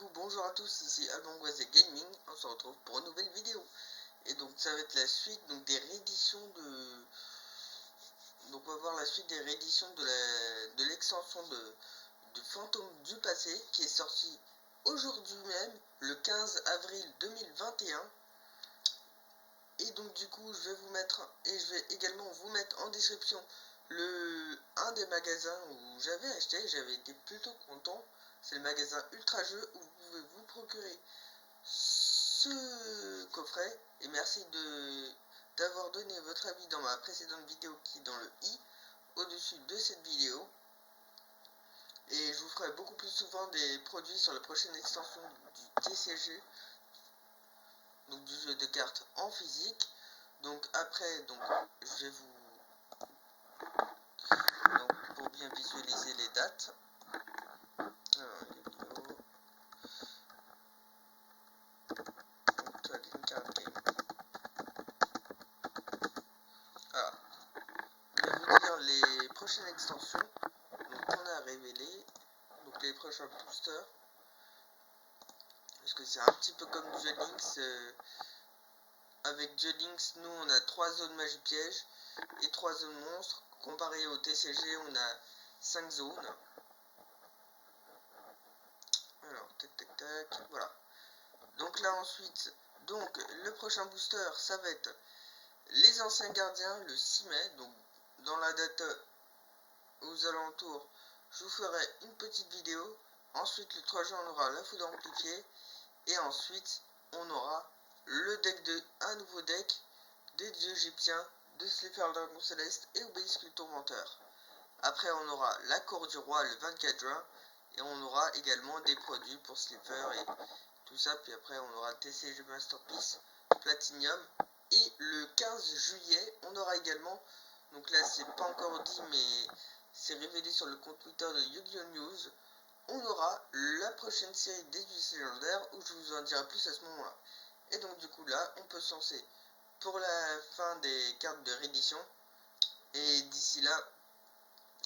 coup bonjour à tous, ici Albangoise Gaming, on se retrouve pour une nouvelle vidéo. Et donc ça va être la suite des rééditions de... Donc on va voir la suite des rééditions de l'extension de Fantômes du passé qui est sortie aujourd'hui même, le 15 avril 2021. Et donc du coup je vais également vous mettre en description un des magasins où j'avais acheté, j'avais été plutôt content. C'est le magasin Ultra Jeux où vous pouvez vous procurer ce coffret. Et merci d'avoir donné votre avis dans ma précédente vidéo qui est dans le i au-dessus de cette vidéo. Et je vous ferai beaucoup plus souvent des produits sur la prochaine extension du TCG, donc du jeu de cartes en physique. Donc après, je vais vous... Donc pour bien visualiser les dates. Alors, je vais vous dire les prochaines extensions qu'on a révélées, donc les prochains boosters, parce que c'est un petit peu comme Duel Links. Avec Duel Links, nous on a 3 zones magie piège et 3 zones monstres. Comparé au TCG, on a 5 zones. Alors, tac, voilà. Donc là ensuite, le prochain booster, ça va être les anciens gardiens le 6 mai. Donc dans la date aux alentours, je vous ferai une petite vidéo. Ensuite le 3 juin on aura la foudre amplifiée. Et ensuite on aura un nouveau deck des dieux égyptiens, de Slipher le dragon céleste et Obélisque le tourmenteur. Après on aura la cour du roi le 24 juin. Et on aura également des produits pour Slipher et tout ça. Puis après on aura le TCG Masterpiece Platinum. Et le 15 juillet on aura également, donc là c'est pas encore dit mais c'est révélé sur le compte Twitter de Yu-Gi-Oh News, on aura la prochaine série des UC légendaires où je vous en dirai plus à ce moment là. Et donc du coup là on peut se lancer pour la fin des cartes de réédition. Et d'ici là,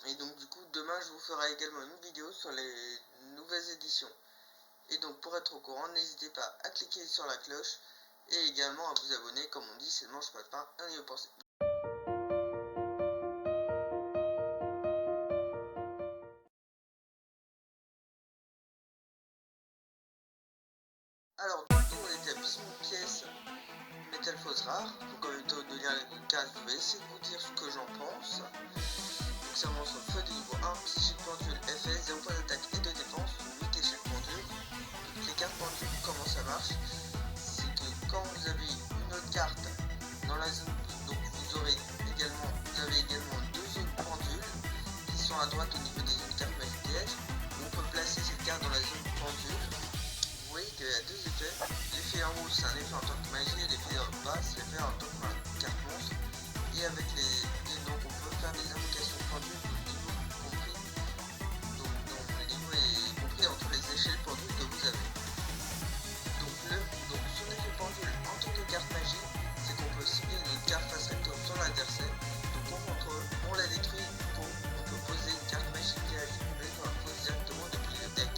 et donc du coup demain je vous ferai également une vidéo sur les nouvelles éditions. Et donc pour être au courant, n'hésitez pas à cliquer sur la cloche et également à vous abonner. Comme on dit, c'est le mange pas de pain, un y penser. Alors du coup on était à Bismuth pièce Metal Fausse rare. Donc en même temps de lire les cartes, je vais essayer de vous dire ce que j'en pense. Donc c'est un monstre feu de niveau 1, psychique pendule FS, 0 points d'attaque et de défense, 8 échelles pendule. Donc les cartes pendules, comment ça marche? C'est que quand vous avez une autre carte dans la zone, donc vous avez également 2 zones pendules qui sont à droite au niveau des zones cartes magie piège. On peut placer cette carte dans la zone pendule. Vous voyez qu'il y a 2 effets. L'effet en haut c'est un effet en tant que magie et l'effet en bas c'est l'effet en tant que carte monstre. Et avec donc on peut faire des invocations pendules de niveau compris. Donc le niveau est compris entre les échelles pendules que vous avez. Donc son effet pendule en tant que carte magie, c'est qu'on peut cibler une carte face recto sur l'adversaire. Donc on contrôle, on la détruit, on peut poser une carte magie piège qu'on la pose directement depuis le deck.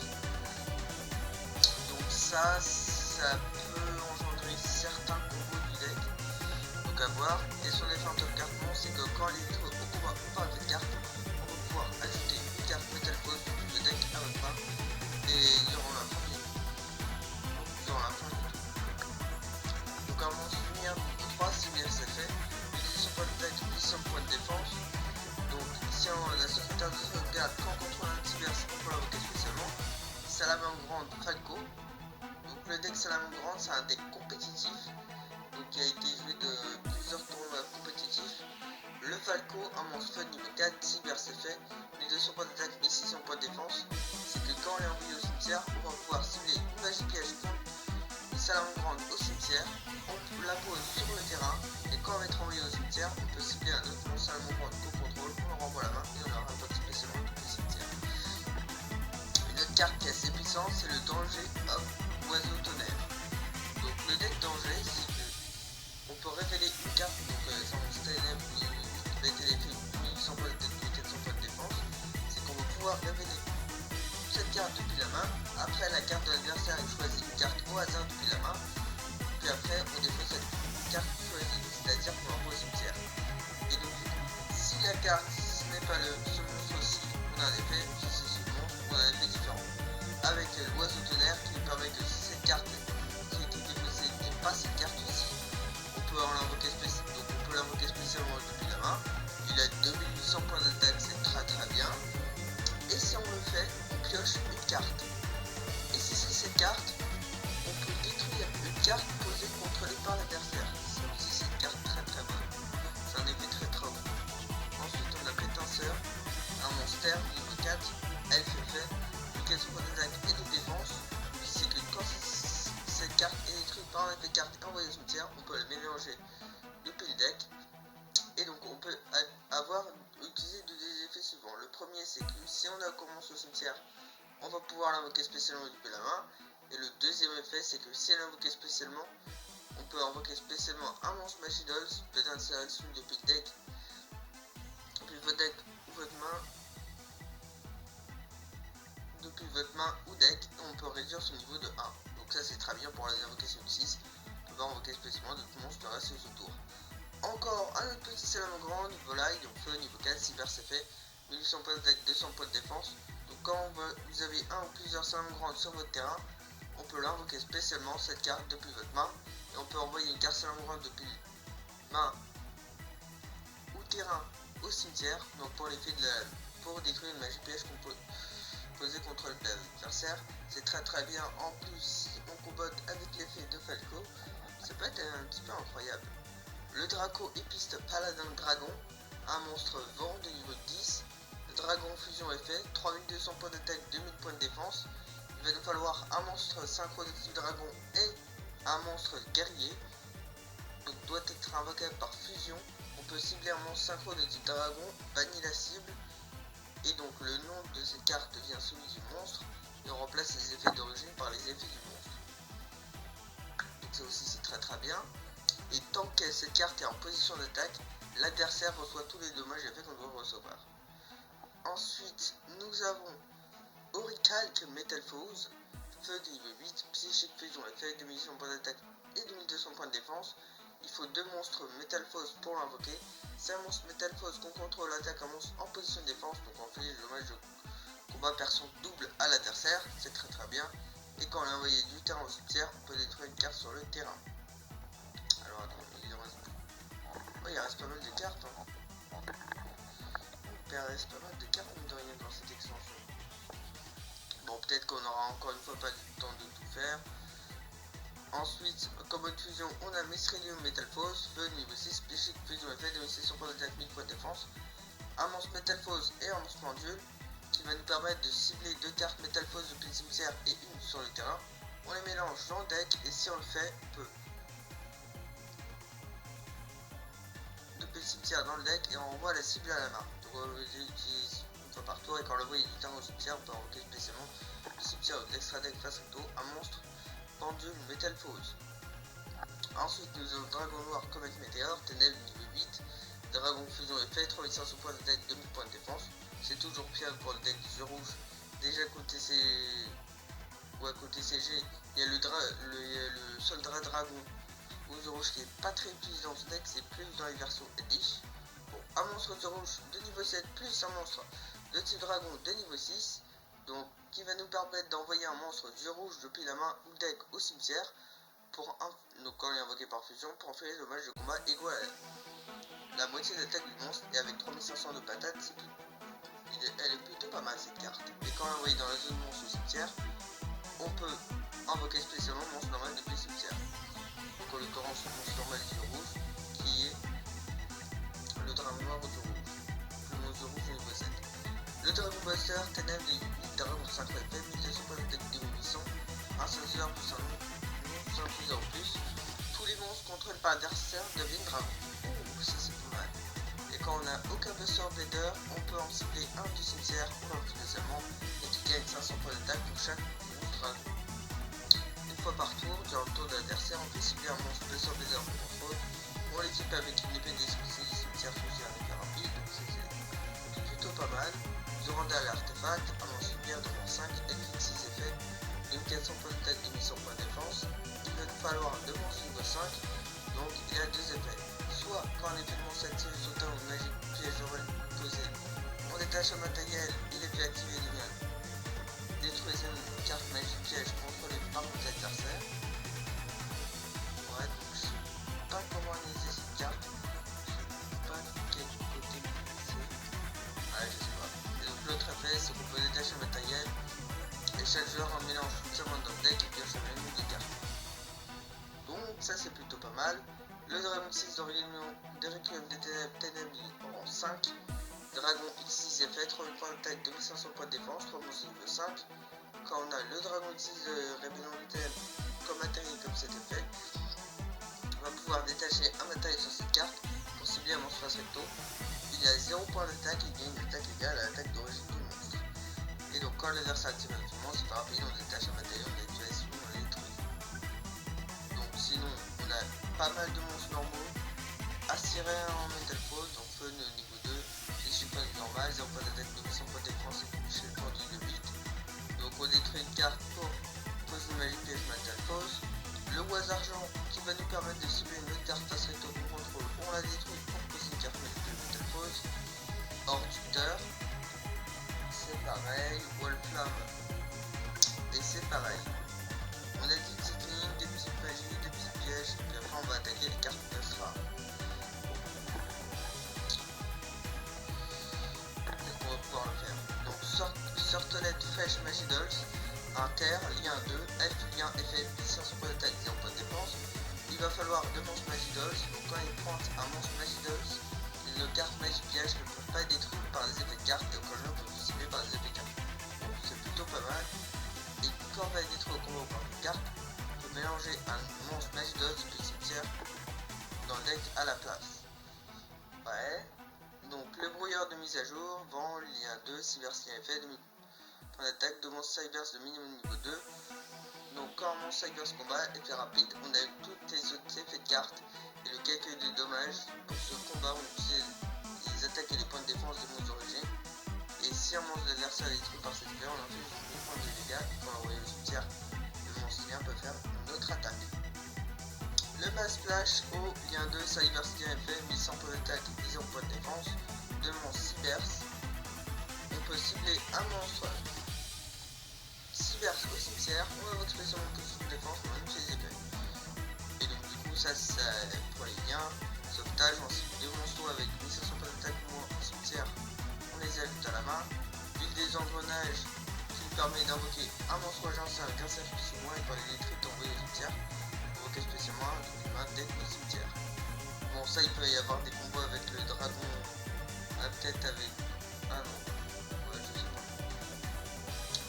Donc ça peut engendrer certains combos du deck. Donc à voir. Et son effet en top carte monstre, c'est que quand elle est au combat par cette carte, on va pouvoir ajouter une carte Metal Fausse depuis le deck à votre main. Et durant la fin du tour. Donc un monstre lumière niveau 3, similaire c'est fait. Utilisez son point d'attaque, utilise son point de défense. Donc ici la secrétaire de sauvegarde, quand on contrôle un diverse, on peut l'invoquer spécialement. Salamandre grande Falco. Donc le deck Salamandre grande c'est un deck compétitif. Donc qui a été joué de plusieurs tournois compétitifs. Le Falco, un monstre feu niveau 4, cyber c'est fait. Lui de son point d'attaque, ici son point de défense. C'est que quand on est envoyé au cimetière, on va pouvoir cibler une magie piège contre une salamandre grande au cimetière. On la pose sur le terrain. Et quand on va être envoyé au cimetière, on peut cibler un autre monstre salamandre grande qu'au contrôle. On le renvoie la main et on aura un point spécialement dans le cimetière. Une autre carte qui est assez puissante, c'est le danger homme oiseau tonnerre. Donc le deck danger, c'est que on peut révéler une carte, donc sans ténèbres ou l'effet 1800 points de tête, 400 points de défense. C'est qu'on va pouvoir révéler cette carte depuis la main. Après la carte de l'adversaire l'adversaire il choisit une carte au hasard depuis la main, puis après on défausse cette carte choisie, c'est-à-dire qu'on l'envoie au cimetière. Et donc du coup, si la carte ce n'est pas ce monstre-ci, on a un effet, si c'est ce monstre, on a un effet différent. Avec l'oiseau tonnerre qui nous permet que si cette carte qui a été défaussée n'est pas cette carte-ci, on peut l'invoquer spécialement depuis la main. Il a 2800 points d'attaque, c'est très bien. Et si on le fait, on pioche une carte. Et si c'est cette carte, on peut détruire une carte posée contrôlée par l'adversaire. C'est aussi une carte très bonne. C'est un effet très bon. Ensuite on a Pétinceur, un monster niveau 4, elfe fait, une points d'attaque et de défense. C'est que quand cette carte est détruite par un effet de carte et envoyée au cimetière, on peut la mélanger depuis le deck. Et donc on peut utiliser des effets suivants. Le premier c'est que si on a commencé au cimetière, on va pouvoir l'invoquer spécialement depuis la main. Et le deuxième effet c'est que si elle est invoquée spécialement, on peut invoquer spécialement un monstre Machidols, peut-être une sélection depuis le deck, depuis votre deck ou votre main, depuis votre main ou deck, et on peut réduire son niveau de 1. Donc ça c'est très bien pour les invocations de 6. On peut invoquer spécialement d'autres monstres de reste au tour. Encore un autre petit salamandre, volaille, donc feu niveau 4, cyber c'est fait, 1800 points d'attaque, 200 points de défense. Donc quand vous avez un ou plusieurs salamandres sur votre terrain, on peut l'invoquer spécialement cette carte depuis votre main. Et on peut envoyer une carte salamandre depuis main ou terrain au cimetière, donc pour l'effet pour détruire une magie piège posée contre l'adversaire. C'est très bien. En plus, si on combote avec l'effet de Falco, ça peut être un petit peu incroyable. Le Draco épiste paladin dragon, un monstre vent de niveau 10. Le dragon fusion est fait, 3200 points d'attaque, 2000 points de défense. Il va nous falloir un monstre synchro de type dragon et un monstre guerrier. Donc doit être invocable par fusion. On peut cibler un monstre synchro de type dragon, bannit la cible. Et donc le nom de cette carte devient celui du monstre. Et on remplace les effets d'origine par les effets du monstre. Donc ça aussi c'est très bien. Et tant que cette carte est en position d'attaque, l'adversaire reçoit tous les dommages et effets qu'on doit recevoir. Ensuite, nous avons Auricalque Metalphose, feu de niveau 8, psychique fusion effet, 2200 points d'attaque et 2200 points de défense. Il faut deux monstres Metalphose pour l'invoquer. C'est un monstre Metalphose qu'on contrôle attaque un monstre en position de défense, donc on fait les dommages de combat perçant double à l'adversaire, c'est très bien. Et quand on l'a envoyé du terrain au cimetière, on peut détruire une carte sur le terrain. Alors attends, il reste pas mal de cartes. Il reste pas mal de cartes mine de rien dans cette extension. Bon, peut-être qu'on aura encore une fois pas le temps de tout faire. Ensuite, comme mode fusion, on a Mystrelium Metalphose, feu niveau 6, psychique fusion effet, 2600 points d'attaque, 1000 points de défense. Un monstre Metalphose et un monstre pendule qui va nous permettre de cibler deux cartes Metalphose depuis le cimetière et une sur le terrain. On les mélange dans le deck et si on le fait, on peut depuis le cimetière dans le deck et on envoie la cible à la main. Donc on l'utilise une fois par tour et quand on l'envoie du terrain au cimetière, on peut invoquer spécialement le cimetière de l'extra deck face au tour, un monstre pendule Metalphose. Ensuite nous avons Dragon Noir Comet Météore, Ténèbres niveau 8, Dragon Fusion effet, 3500 points d'attaque, 2000 points de défense. C'est toujours fiable pour le deck du jeu rouge. Déjà côté CG, il y a le Soldat Dragon ou jeu rouge qui est pas très utilisé dans ce deck, c'est plus dans les versions Edish. Bon, un monstre de rouge de niveau 7 plus un monstre de type dragon de niveau 6, donc qui va nous permettre d'envoyer un monstre de rouge depuis la main ou deck au cimetière donc quand il est invoqué par fusion pour infliger des dommages de combat égaux à la moitié d'attaque du monstre. Et avec 3500 de patates, elle est plutôt pas mal cette carte. Et quand on l'envoie dans la zone monstre au cimetière, on peut invoquer spécialement le monstre normal depuis le cimetière. Donc en l'occurrence le monstre normal du rouge qui est le dragon noir du rouge. Le monstre rouge niveau 7. Le dragon buster, ténèbres de 8, dragon 5 FF, 1200 points d'attaque de 1800, un chasseur plus un en plus. Tous les monstres contrôlés par l'adversaire deviennent dragons. Oh, ça c'est pas mal. Et quand on a aucun buster blader, on peut en cibler un du cimetière ou un spécialement et qui gagne 500 points d'attaque pour chaque monstre dragon. Une fois par tour, durant le tour de l'adversaire, on peut cibler un monstre buster blader en contrôle. On l'équipe avec une épée d'esprit cimetière choisi un effet rapide, donc c'est plutôt pas mal. Durant l'artefact, un monstre lumière de 5 avec 6 effets, 2400 points d'attaque de 1100 points de défense. Il va nous falloir 2 monstres niveau 5, donc il a 2 effets. Soit quand un effet de monstre active son temps ou magie piège posé, on détache un matériel et l'effet activé devient détruisez une carte magie piège contrôlée par votre adversaire. Ouais, donc je sais pas comment analyser cette carte. Je sais pas quel côté c'est. Ouais, je sais pas. Et donc l'autre effet, c'est qu'on peut détacher un matériel et chaque joueur en mélange toute sa main dans le deck et pioche le même nombre de cartes. Donc ça c'est plutôt pas mal. Le Dragon 6 de Requiem des Ténèbres en 5. Dragon X6 effet, 3000 points d'attaque, 2500 points de défense, 3 monstres niveau 5. Quand on a le Dragon X6 de Rébellion des Ténèbres comme matériel comme cet effet, on va pouvoir détacher un matériel sur cette carte pour cibler un monstre face recto. Il a 0 points d'attaque et gagne une attaque égale à l'attaque d'origine du monstre. Et donc quand l'adversaire active un monstre, c'est pas rapide, on détache un matériel, on détruit, sinon on les détruit. Donc sinon on a pas mal de monstres normaux. Assiré en Metal Pose, donc feu niveau 2, les super normal, 0 points d'attaque, 200 points de défense et toucher le tendu de 8. Donc on détruit une carte pour poser une magie piège Metal Pose. Le oise argent qui va nous permettre de cibler une autre carte face recto qu'on contrôle, on la détruit pour poser une carte magie piège Metal Pose. Horducteur, c'est pareil, Wallflamme, et c'est pareil. On a des petites lignes, des petites magies, des petits pièges, et puis après on va attaquer les cartes de Sra. Sortelette Fresh Magidolls, Inter, lien 2, F, lien, effet, 500 points d'attaque, 0 points de défense. Il va falloir 2 monstres Magidolls, donc quand il pointe un monstre Magidolls, les cartes magie piège ne peuvent pas être détruites par les effets de cartes et au cas où on peut cibler par les effets de cartes. Donc c'est plutôt pas mal. Et quand on va être détruit au combat par une carte, on peut mélanger un monstre Magidolls du cimetière dans le deck à la place. Ouais. Donc le brouilleur de mise à jour, vent, lien 2, cybersien effet, point d'attaque de monstre Cybers de minimum niveau 2. Donc quand un monstre Cybers combat, effet rapide, on a eu toutes les autres effets de cartes et le calcul des dommages. Pour ce combat, on utilise les attaques et les points de défense des monstres d'origine. Et si un monstre d'adversaire est détruit par cette effet, on inflige 1000 points de dégâts. Et quand on envoie le cimetière, le monstre lien peut faire une autre attaque. Le Mass Splash au lien 2, Cybersien effet, 1100 points d'attaque et 0 points de défense. 2 monstres Cybers. On peut cibler un monstre Cybers au cimetière, on a votre expression de position de défense, on va utiliser les effets. Et donc du coup ça pour les liens, sauvetage, on cible 2 monstres avec 1500 points d'attaque ou moins au cimetière, on les ajoute à la main. Ville des engrenages qui nous permet d'invoquer un monstre agence avec un cercle plus ou moins et quand il est détruit d'envoyer au cimetière, invoquer spécialement une main deck au cimetière. Bon ça il peut y avoir des combos avec le dragon, peut-être avec... ah non.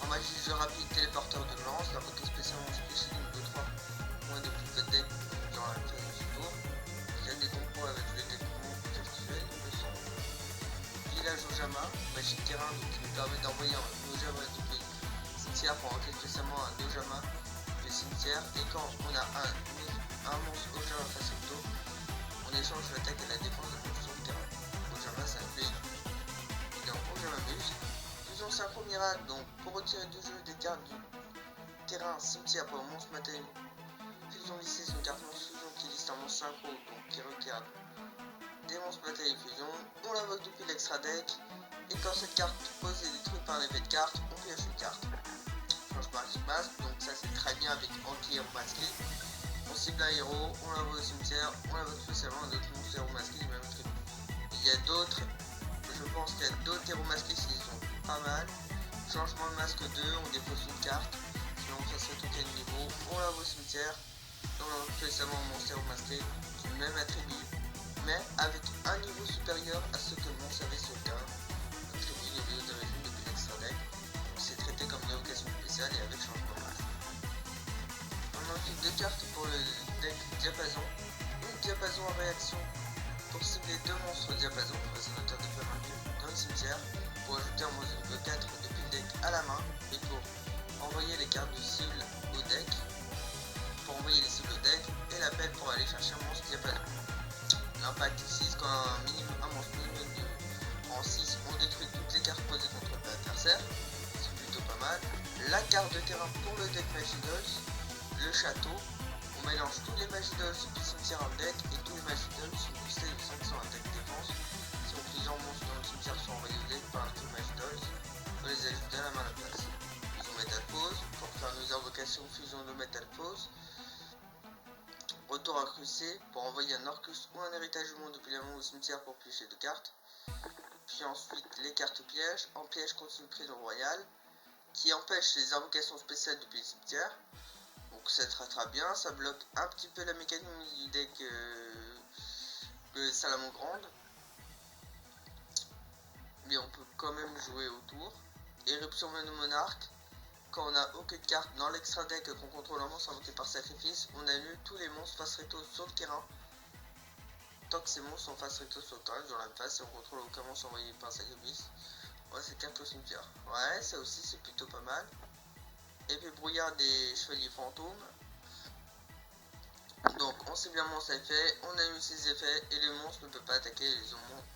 En magie de jeu rapide, téléporteur de lance, d'invoquer spécialement spécial de 3 points de plus de deck durant la phase de ce tour. Il y a des combos avec le deck virtuel, le son. Village Ojama, magie de terrain donc, qui nous permet d'envoyer un Ojama depuis le cimetière pour envoyer spécialement un Ojama depuis le cimetière. Et quand on a un monstre Ojama face au dos, on échange l'attaque et la défense de monstre sur le terrain. Ojama ça fait et donc Ojama Muse. Fusion Synchro Miracle, donc pour retirer du jeu des cartes du terrain cimetière pour le monstre matériel. Fusion lycée, c'est une carte monstre fusion qui liste un monstre synchro, donc qui regarde des monstres matériels fusion. On l'invoque depuis l'extra deck, et quand cette carte pose est détruite par un effet de carte, on pioche une carte. Changement masque, donc ça c'est très bien avec anti-héros masqué. On cible un héros, on l'envoie au cimetière, on l'invoque spécialement un autre monstre héros masqué du même attribut. Il y a d'autres, je pense qu'il y a d'autres héros masqués qui sont pas mal. Changement de masque 2, on dépose une carte, sinon ça serait tout quel niveau, on l'envoie au cimetière, on l'envoie spécialement un monstre héros masqué du même attribut, mais avec un niveau supérieur à ce que le monstre avait sur le terrain. Attribut niveau d'origine depuis l'extra deck, donc c'est traité comme une évocation spéciale et avec changement de masque. On ensuite 2 cartes pour le deck diapason, une diapason en réaction pour cibler 2 monstres diapason, résonateur de feu vaincu dans le cimetière, pour ajouter un monstre niveau 4 depuis le deck à la main, et pour envoyer les cartes de cible au deck, pour envoyer les cibles au deck, et l'appel pour aller chercher un monstre diapason. L'impact 6, quand un monstre minimum en 6, on détruit toutes les cartes posées contre l'adversaire, c'est plutôt pas mal. La carte de terrain pour le deck Magidolls, le château. On mélange tous les Magidols du cimetière en deck et tous les Magidols sont boostés de 500 attaque défense. Si plusieurs monstres dans le cimetière sont envoyés au deck par un tour Magidols, on peut les ajouter à la main à la place. Ils ont Métalphose pour faire nos invocations fusion de Métalphose. Retour accru C pour envoyer un Orcus ou un héritage du monde depuis la main au cimetière pour piocher 2 cartes. Puis ensuite les cartes pièges. En piège continue prison royale qui empêche les invocations spéciales depuis le cimetière. Donc c'est très bien, ça bloque un petit peu la mécanique du deck Salamandre. Mais on peut quand même jouer autour. Éruption Monomonarque. Quand on n'a aucune carte dans l'extra deck qu'on contrôle un monstre invoqué par sacrifice, on annule tous les monstres face recto sur le terrain. Tant que ces monstres sont face recto sur le terrain, dans la même phase, si on contrôle aucun monstre envoyé par sacrifice, ouais, c'est carte au cimetière. Ouais, ça aussi c'est plutôt pas mal. Épée brouillard des chevaliers fantômes. Donc on sait bien mon effet, on annule ses effets et les monstres ne peuvent pas attaquer les monstres.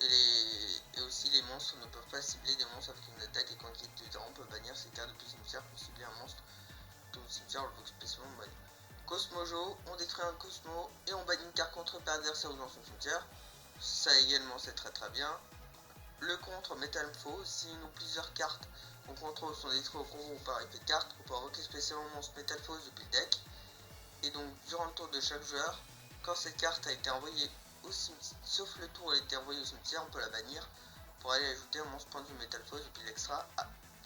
Et aussi les monstres ne peuvent pas cibler des monstres avec une attaque et quand il quitte le terrain on peut bannir ces cartes depuis le cimetière pour cibler un monstre. Tout le cimetière on le voit spécialement bannir. Cosmojo, on détruit un Cosmo et on bannit une carte contre adversaire ou dans son cimetière. Ça également c'est très bien. Le contre Métalphose, si une ou plusieurs cartes qu'on contrôle sont détruites au combo ou par effet de carte, on peut invoquer spécialement monstre Métalphose depuis le deck. Et donc durant le tour de chaque joueur, quand cette carte a été envoyée au cimetière, sauf le tour a été envoyé au cimetière, on peut la bannir pour aller ajouter un monstre point de vue Métalphose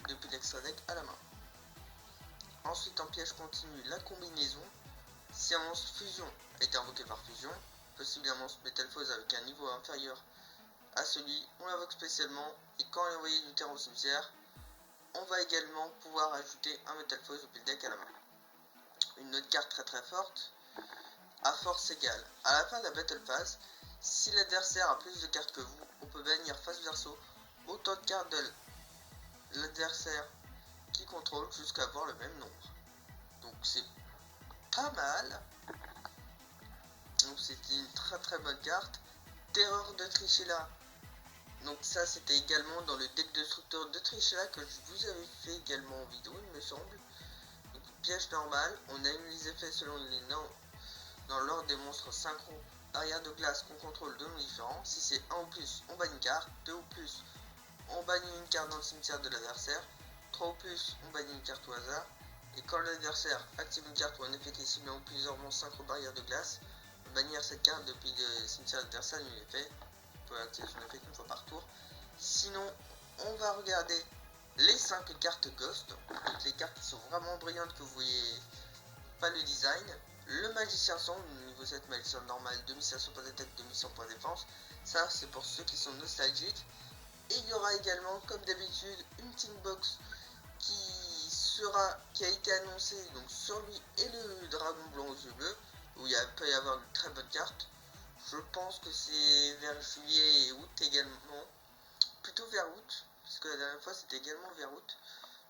depuis l'extra deck à la main. Ensuite en piège continu, la combinaison. Si un monstre fusion a été invoqué par fusion, possible un monstre Métalphose avec un niveau inférieur à celui, on l'invoque spécialement et quand on est envoyé du terrain au cimetière, on va également pouvoir ajouter un Métalphose depuis le deck à la main. Une autre carte très forte, à force égale. À la fin de la battle phase, si l'adversaire a plus de cartes que vous, on peut bannir face verso autant de cartes de l'adversaire qui contrôle jusqu'à avoir le même nombre. Donc c'est pas mal. Donc c'était une très bonne carte. Terreur de Trishula. Donc ça c'était également dans le deck destructeur de Trishula que je vous avais fait également en vidéo il me semble. Donc piège normal, on annule les effets selon les noms dans l'ordre des monstres synchro arrière de glace qu'on contrôle de noms différents. Si c'est 1 ou plus, on bannit une carte, 2 ou plus, on bannit une carte dans le cimetière de l'adversaire, 3 ou plus, on bannit une carte au hasard. Et quand l'adversaire active une carte ou un effet qui cible un ou plusieurs monstres synchro barrière de glace, bannir cette carte depuis le cimetière de l'adversaire annule l'effet. On peut activer son effet qu'une fois par tour. Sinon, on va regarder les 5 cartes Ghost, toutes les cartes qui sont vraiment brillantes que vous voyez pas le design. Le magicien sombre, niveau 7 magicien normal, 2500 points d'attaque, 2100 points de défense. Ça c'est pour ceux qui sont nostalgiques. Et il y aura également comme d'habitude une team box qui a été annoncée donc sur lui et le dragon blanc aux yeux bleus, où il peut y avoir une très bonne carte. Je pense que c'est vers juillet et août également, plutôt vers août, parce que la dernière fois c'était également vers août.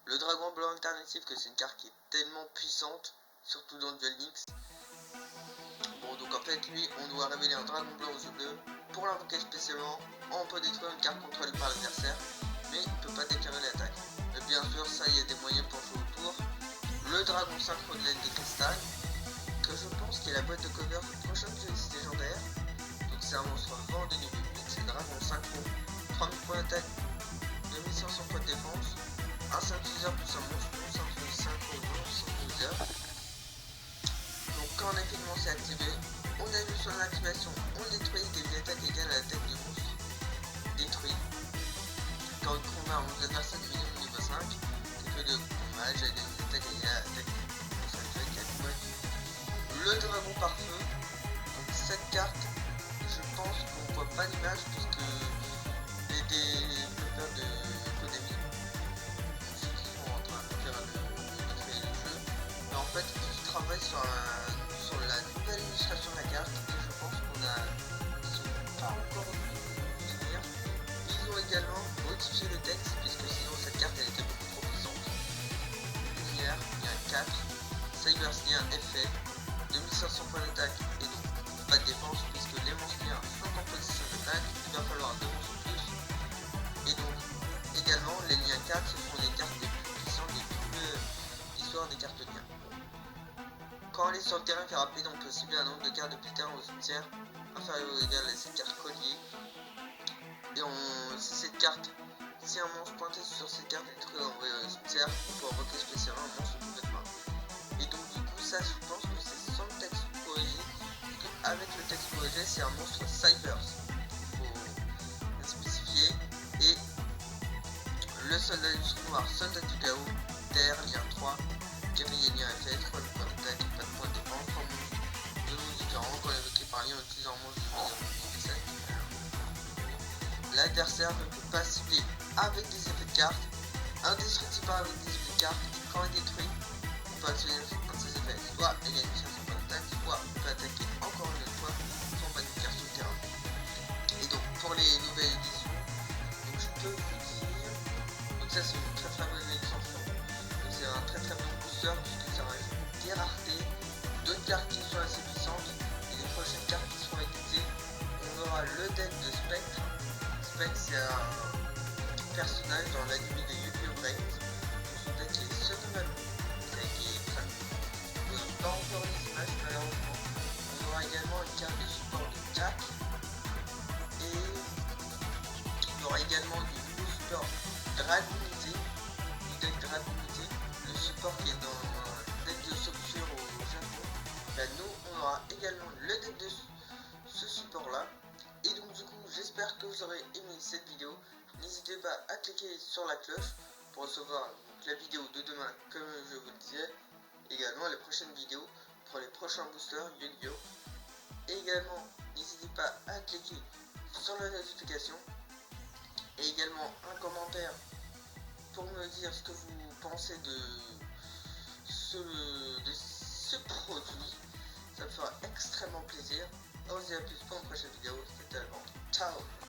Le dragon blanc alternatif, que c'est une carte qui est tellement puissante, surtout dans Duel Links. Bon, donc en fait lui on doit révéler un dragon blanc aux yeux bleus. Pour l'invoquer spécialement, on peut détruire une carte contrôlée par l'adversaire, mais il ne peut pas déclarer l'attaque. Et bien sûr ça il y a des moyens pour jouer autour. Le dragon synchro de l'aile de cristal, que je pense qu'il est la boîte de cover prochaine jeu légendaire. Donc c'est un monstre fort de niveau 8, c'est dragon synchro, 3000 points d'attaque, 2500 points de défense, un synthétiseur plus un monstre non synchro non synthétiseur. Donc quand un effet de monstre est activé, on annule son activation, on le détruit et des attaques égales à la tête du monstre détruit. Quand on combat un monstre adversaire de niveau 5, qui fait de dommage avec des attaques égales à la tête du monstre actuel qui a combattu. Le dragon par feu, donc cette carte, je pense qu'on voit pas l'image puisque les développeurs de Konami, ceux qui sont en train de faire de créer le jeu, mais en fait ils travaillent sur la nouvelle illustration de la carte et je pense ils sont pas encore finir. Ils ont également modifié le texte puisque sinon cette carte elle était beaucoup trop puissante. Lumière, il y a 4, Cyber Sneer effet, 2500 points d'attaque et donc pas de défense puisque les monstres liens sont en position d'attaque, il va falloir 2 monstres en plus. Et donc également les liens 4 ce sont les cartes les plus puissantes de toute l'histoire des cartes liens. Quand on est sur le terrain qui est rapide, on peut cibler un nombre de cartes depuis le terrain au cimetière inférieur ou égal à cette carte collier. Et si un monstre pointé sur cette carte est trouvé envoyé au cimetière, on peut invoquer spécialement un monstre de toute main. Et donc du coup ça je pense que c'est sans le texte corrigé. Avec le texte corrigé c'est un monstre Cypher. Faut spécifier. Et le soldat du trou noir, soldat du chaos, terre, lien 3, guerrier lien FF, 3 points d'attaque, pas de points de défense, 3 monstres de monstres différents quand évoqués par lien utilisant un monstre de niveau 7. L'adversaire ne peut pas cibler avec des effets de carte, indestructible avec des effets de carte, et quand il détruit, on peut actionner un de ses effets, soit il gagne son point d'attaque, soit on peut attaquer encore une autre fois sans pas de carte sur le terrain. Et donc pour les nouvelles éditions, donc je peux vous dire, donc ça c'est une très bonne extension, donc c'est un très bon booster puisque ça rajoute des raretés, d'autres cartes qui sont assez puissantes, et les prochaines cartes qui seront éditées, on aura le deck de Spectre. Spectre c'est un personnage dans l'anime de Yu-Gi-Oh! Brains. Son deck est Sonomalu, qui est très cool. On n'a pas encore les images malheureusement. On aura également une carte de support de Jack. Et on aura également du booster Dragonisé, du deck Dragonisé, le support qui est dans le deck de Sopsure au Japon. Là, nous on aura également le deck de ce support là. Et donc du coup j'espère que vous aurez aimé cette vidéo. N'hésitez pas à cliquer sur la cloche pour recevoir la vidéo de demain comme je vous le disais. Également les prochaines vidéos pour les prochains boosters Yu-Gi-Oh! Et également n'hésitez pas à cliquer sur la notification. Et également un commentaire pour me dire ce que vous pensez de ce produit. Ça me fera extrêmement plaisir. On se dit à plus pour une prochaine vidéo. C'était Alban. Ciao.